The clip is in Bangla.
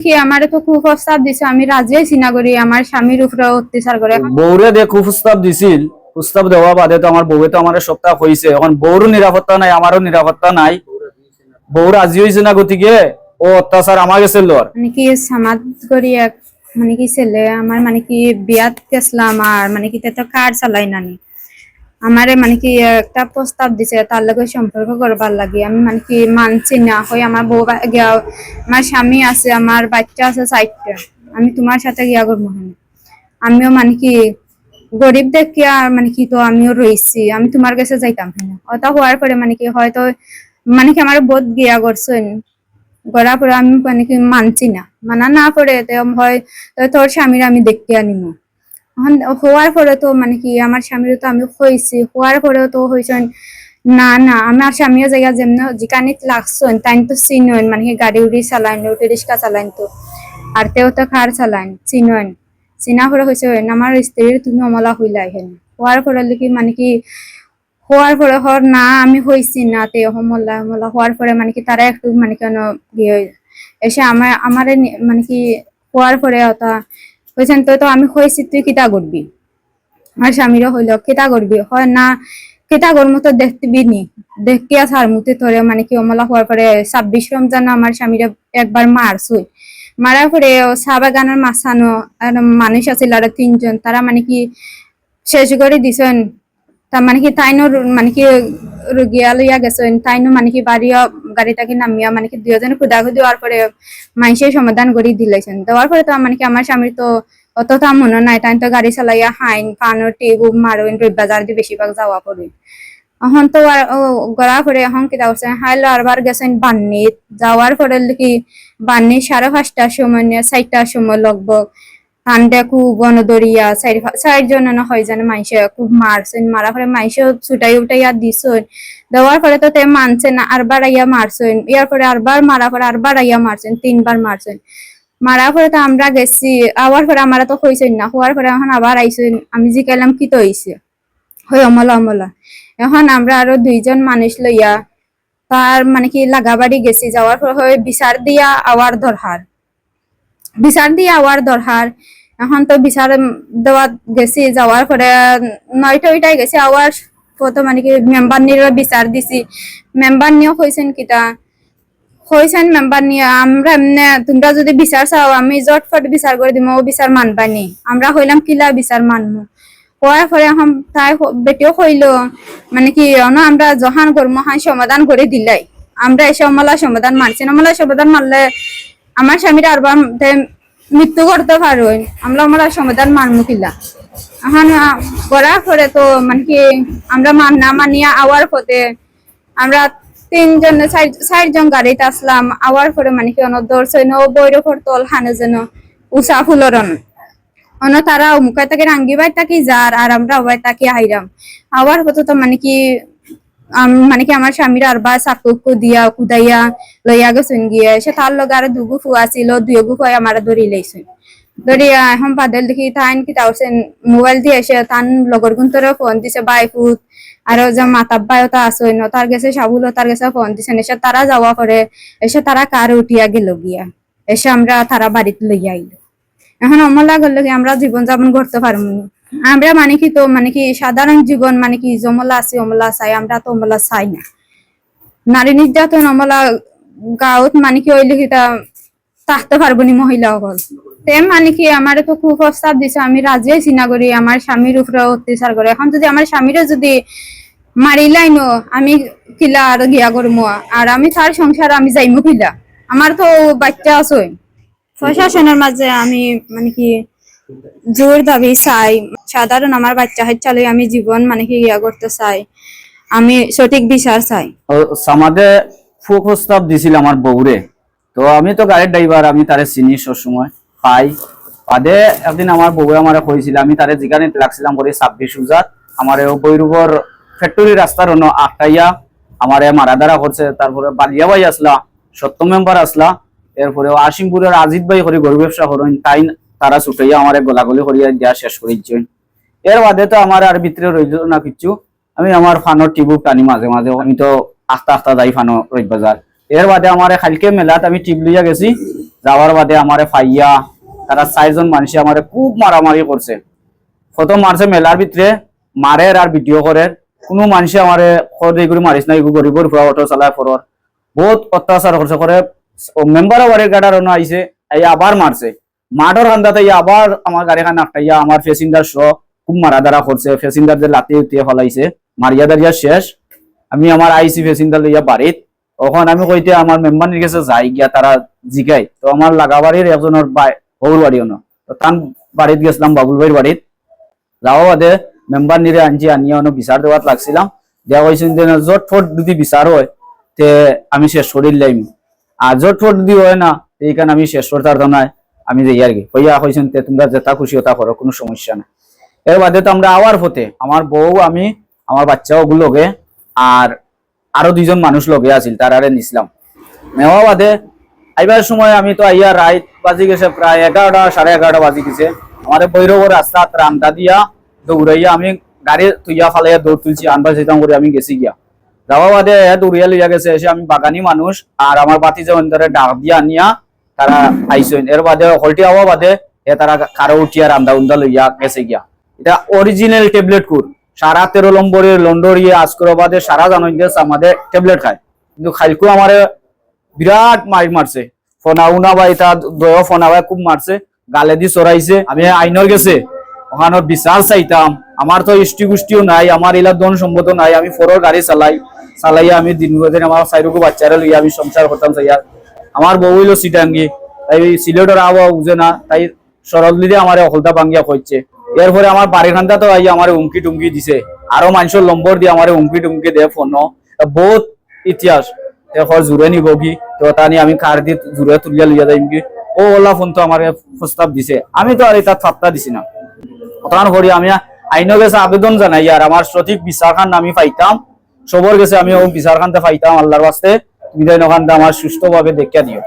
কি আমারে তো কুপ্রস্তাব দিছে, আমি রাজি হইছি না করি, আমার স্বামীর উপরে অত্যাচার করে। বউরে দিয়ে কুপ্রস্তাব দিছিল, প্রস্তাব দেওয়া বাদে তো আমার বউয়ে তো আমার সপ্তাহ হয়েছে, এখন বউরও নিরাপত্তা নাই, আমারও নিরাপত্তা নাই। বউ রাজি হয়েছে না, গতিকে ও অত্যাচার আমার গেছে লর মানে কি সমাজ করি এক মানে কি ছেলে আমার মানে কি বিয়াত গেছিলাম, আর মানে কি তো কার চালাই নানি আমারে মানে কি একটা প্রস্তাব দিছে তার লগে সম্পর্ক করবার লাগে। আমি মানে কি মানছি না, হই আমার বউ গিয়া, আমার স্বামী আছে, আমার বাচ্চা আছে 4টা, আমি তোমার সাথে গিয়া করবো না। আমিও মানে কি গরিব দেখিয়া মানে কি তো আমিও রইছি, আমি তোমার কাছে যাইতাম না। ওটা হওয়ার পরে মানে কি হয়তো মানে কি আমার বোধ গিয়া করছেন করার পরে আমি মানে কি মানছি না, মানা না করে হয় তোর স্বামীর আমি দেখতে আনিব। এখন হওয়ার পরে তো মানে কি আমার স্বামীর তো আমি হয়েছি, হওয়ার পরেও তো হয়েছেন না না, আমার স্বামীও জায়গা যেমন যেখানে লাগছেন তাই তো চিনন, মানে কি গাড়ি উড়ি চালাইন, উঠে রিক্সা চালাইন, তো আর তেও তো খার চালাইন চিনন। চিনা করে হয়েছে আমার স্ত্রীর তুমি অমলা হইলা হেন হওয়ার পরে কি মানে কি হওয়ার পরে হর না আমি হয়েছি না তে হমলা হমলা হওয়ার পরে মানে কি তারা একটু মানে কেন ইয়ে এসে আমারে মানে কি হওয়ার পরে ওটা হয়েছেন, তো আমি হয়েছি তুই কিতা করবি। আমার স্বামীরা হইল কেটা করবি, হয় না কেটা কর্ম তো দেখবি নি, দেখতে আসার মুতে ধরে মানে কি অমলা হওয়ার পরে 26 রমজান আমার স্বামীরা একবার মারছুই, মারার পরে চা বাগানের মাছানো মানুষ আছিল আর 3জন, তারা মানে কি শেষ করে দিছেন। তার মানে কি তাইনো মানে কি রুগিয়া লইয়া গেছেন, তাইনো মানে কি বাড়িয়া গাড়িটাকে নামিয়া মানে কি 2জনে খুদাখুদি দেওয়ার পরে মানুষে সমাধান করে দিলেছেন। দেওয়ার পরে তো মানে কি আমার স্বামীর তো অতটা মনে নাই, তাই তো গাড়ি চালাইয়া হাইন পানোর টিবু মারোইন বাজার দিয়ে বেশিরভাগ যাওয়া পড়ে। এখন তো গড়া করে এখন কি করছে হাইলো আরবার গেছেন বান্নিত, যাওয়ার পরে কি বান্নি 5:30টার সময় নিয়ে 4টার সময় লগবগ ঠান্ডা খুব গণদরিয়া 4জন না হয় জানে মাইসে খুব মারছেন, মারা পরে মাইসে ছুটাই উঠাইয়া দিছেন। দেওয়ার পরে তো তে মানছে না, আরবার আইয়া মারছেন, ইয়ার পরে আরবার মারা পরে আরবার আইয়া মারছেন, 3বার মারছেন। মারা পরে তো আমরা গেছি, আবার পরে আমরা তো হইছেন না, হওয়ার পরে এখন আবার আইছেন, আমি জিকাইলাম কি তো হইছে, হই অমলা অমলা। এখন আমরা আরো 2জন মানুষ লইয়া তার মানে কি লাগাবাড়ি গেছি, যাওয়ার পর হয় বিচার দিয়া আওয়ার দরহার, বিচার দিয়ে আওয়ার দরকার। এখন তো বিচার দেওয়া গেছি, যাওয়ার পরে 9টায় গেছি আওয়ার কত মানে কি মেম্বার নিয়ে বিচার দিছি। মেম্বার নিয়েও হয়েছেন কিটা হয়েছেন মেম্বার নিয়ে আমরা এমনি তোমরা যদি বিচার চাও আমি জটফট বিচার করে দিব, ও বিচার মানবানি, আমরা হইলাম কিলা বিচার মানবো। হওয়ার পরে এখন তাই বেটিও হইল মানে কি আমরা যহান কর্ম হান সমাধান করে দিলাই, আমরা এসে অমলা সমাধান মানছি না, অমলা সমাধান মানলে আমার স্বামীর আর মৃত্যু করতে পারো, আমরা আমরা সমাধান মানবো কিলা। এখন করার পরে তো মানে কি আমরা না মানিয়া আওয়ার পথে আমরা 4জন গাড়িতে আসলাম, আওয়ার পরে মানে কি ধরছেন ও বৈরফর তল হানে যেন উষা ফুলরন তারা মুখায় তাকে রাঙ্গিবাই তাকি যার আর আমরা ওবাই তাকি আইরাম। আওয়ার পথে তো মানে কি মানে কি আমার স্বামীর আরবা চাকু দিয়া কুদাইয়া লইয়া গেছেন গিয়ে, সে তার লগে আর 2 গুফু আছিল, 2 গুফু আমার ধরি লইছেন। ধরিয়া এখন বাদল দেখি তাইন কি তাওছেন মোবাইল দিয়ে এসে তান লগর গুন্তরে ফোন দিছে বাইফুত, আর যে মাতাব্বাই তা আসেন তার গেছে সাবুল তার গেছে ফোন দিছেন, এসে তারা যাওয়া করে এসে তারা কার উঠিয়া গেল গিয়া, এসে আমরা তারা বাড়িতে লইয়া আইলো। এখন অমলা করলে কি আমরা জীবন যাপন করতে পারবো না। আমরা মানে কি তো মানে কি সাধারণ জীবন মানে কি জমলা আছে অমলা চাই, আমরা তো অমলা চাই না। নারী নির্যাতন অমলা গাঁৱত মানে কি হইলে কি থাকতে পারবো নি মহিলা সকল। তেম মানে কি আমার তো খুব প্রস্তাব দিছে, আমি রাজি হইছি না করি, আমার স্বামীর উপরে অত্যাচার করে। এখন যদি আমার স্বামীরও যদি মারিলাই নো আমি কিলা আর গিয়া করবো, আর আমি তার সংসার আমি যাইমু কিলা, আমার তো বাচ্চা আছে। প্রশাসনের মাঝে আমি মানে কি জোর দাবি চাই, সাধারণ আমার বাচ্চা চালে আমি জীবন মানে কি ইয়া করতে চাই, আমি সঠিক বিচার চাই। সমাজে প্রস্তাব দিছিল আমার বউরে, তো আমি তো গাড়ির ড্রাইভার, আমি তারে চিনি সবসময় পাই। বাদে একদিন আমার বউয়ে আমার কইছিল, আমি তারে যেখানে লাগছিলাম করে 26 হাজার আমার বৈরুবর ফ্যাক্টরি রাস্তার অন্য আটটাইয়া আমার মারাদারা করছে। তারপরে বালিয়া ভাই আসলা, 70 মেম্বার আসলা, এরপরে আসিমপুরের আজিত ভাই করে গরু ব্যবসা করেন, তাই তারা ছুটাইয়া আমার গোলাগুলি করিয়া দেওয়া শেষ করেছেন। এর বাদে তো আমার আর ভিতরে রইল না কিছু, আমি আমার ফানোর টিবুক টানি মাঝে মাঝে, আমি তো আস্তে আস্তে যাই ফানো রোজ বাজার। এর বাদে আমার কালকে মেলাত আমি টিপ লইয়া গেছি, যাওয়ার বাদে আমারে ফাইয়া তারা 4জন মানুষ আমারে খুব মারামারি করছে। প্রথম মারছে মেলার ভিতরে, মারে আর ভিডিও করে, কোনো মানুষে আমারে এইগুলি মারিস না, এগুলো গরিবর ফুয়া অটো চালায় ফরর বহুত অত্যাচার করছে করে। মেম্বার বাড়ির গাড়ার আইছে, এই আবার মারছে, মাঠর খান্দাতে আবার আমার গাড়িখান আটকাইয়া আমার ফেসিন্দার সহ খুব মারা দারা করছে। ফেসিন্দার যে লাতি উঠিয়ে ফেলাইছে, মারিয়া দাঁড়িয়া শেষ। আমি আমার আইসি ফেসিন্দার লইয়া বাড়িত, তখন আমি কইতে আমার মেম্বারের কাছে যাই গিয়া তারা জিগাই, তো আমার লাগাবাড়ির একজনের হৌর বাড়িও না, তো তার বাড়িত গেছিলাম বাবুল ভাইয়ের বাড়িত। যাওয়া বাদে মেম্বার নিরে আনছি, আনিয়া বিচার দেওয়াত লাগছিলাম। দেওয়া হয়েছে যে জট ফট যদি বিচার হয় তে আমি শেষ করিল লাইম, আর জট ফট যদি হয় না এইখানে আমি শেষ করতে পারতাম না। আমি যে ইয়ার হইয়া হয়েছেন তে তোমরা যেটা খুশি হতা করো, কোনো সমস্যা নাই। এর বাদে তো আমরা আওয়ার পথে আমার বউ, আমি, আমার বাচ্চা ওগুলো লগে আর আরো 2জন মানুষ লগে আছিল, তারারে নিছিলাম। নেওয়া বাদে আইবার সময় আমি তো আইয়া রাত বাজি গেছে প্রায় 11টা 11:30 বাজি গেছে। আমাদের বৈরবর রাস্তা রামদা দিয়া দৌড়াইয়া আমি গাড়ি তুইয়া ফালাইয়া দৌড় তুলছি, আনবার যেতাম করে আমি গেছি গিয়া। যাওয়া বাদে দৌড়িয়া লইয়া গেছে, এসে আমি বাগানি মানুষ আর আমার বাতি যে অন্তরে ডাক দিয়া আনিয়া তারা আইসেন। এর বাদে হলটি হওয়া বাদে তারা কারো উঠিয়া রামদা উন্দা লইয়া গেছে গিয়া। এটা অরিজিনাল ট্যাবলেট কুর, সারা 13 নম্বরের লন্ডরিয়ে আজকরাবাদে সারা জানুন আমাদের ট্যাবলেট খায়, কিন্তু খাইলকু আমার বিরাট মারছে। ফোনা উনা বা এটা দয় ফোনা ভাই খুব মারছে, গালে দি চড়াইছে। আমি আইনর গেছে ওখানে বিচার চাইতাম, আমার তো ইষ্টি গুষ্টিও নাই, আমার এলার ধন সম্পদ নাই। আমি ফোরর গাড়ি চালাইয়া আমি দিন আমার 4 বাচ্চারা লইয়া আমি সংসার করতাম চাইয়া। আমার বউ হইলো সিটাঙ্গি, তাই সিলেটের আবহাওয়া বুঝে না, তাই সরল দিয়ে আমার অকলতা ভাঙ্গিয়া হচ্ছে। এরপরে আমার বাড়ি খান্তা তো আই আমার হুমকি টুমকি দিছে, আরো মানুষের নম্বর দিয়ে আমার হুমকি টুমকি দেয় ফোন। বহুত ইতিহাস এখন জুড়ে নিব কি, তো তা নিয়ে আমি কার দিয়ে জুড়ে তুলিয়া লইয়া যাইম কি। ও ওলা ফোন তো আমার প্রস্তাব দিছে, আমি তো আর এটা ফাত্তা দিছি না। তখন করি আমি আইন গেছে আবেদন জানাই, আর আমার সঠিক বিচার খান আমি পাইতাম, সবর গেছে আমি ও বিচার খানতে পাইতাম। আল্লাহর বাস্তে তুমি যেন ওখানটা আমার সুস্থভাবে দেখিয়া দিও।